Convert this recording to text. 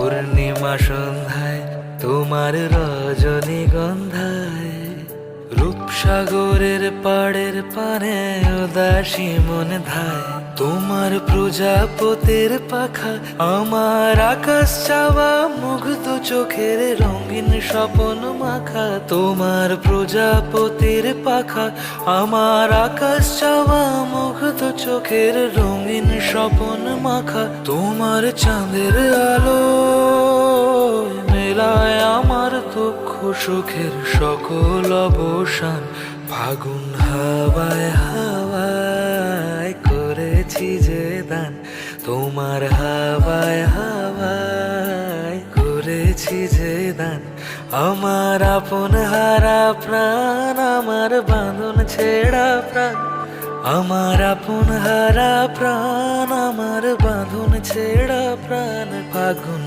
পূর্ণিমা সন্ধ্যায় তোমার রজনীগন্ধায় রূপসাগরের পাড়ের পানে উদাসী মন ধায় তোমার প্রজাপতির পাখা আমার আকাশ চাওয়া মুগ্ধ চোখের রঙিন স্বপন মাখা তোমার প্রজাপতির পাখা আমার আকাশ চাওয়া মুগ্ধ চোখের রঙিন স্বপন মাখা তোমার চাঁদের আলো মেলায় আমার দুঃখ সুখের সকল অবসান ফাগুন হাওয়ায় হাওয়ায় করেছি যে দান তোমার হাওয়ায় হাওয়ায় করেছি যে দান আমার আপন হারা প্রাণ আমার বাঁধন ছেঁড়া প্রাণ আমার আপন হারা প্রাণ আমার বাঁধন ছেঁড়া প্রাণ ফাগুন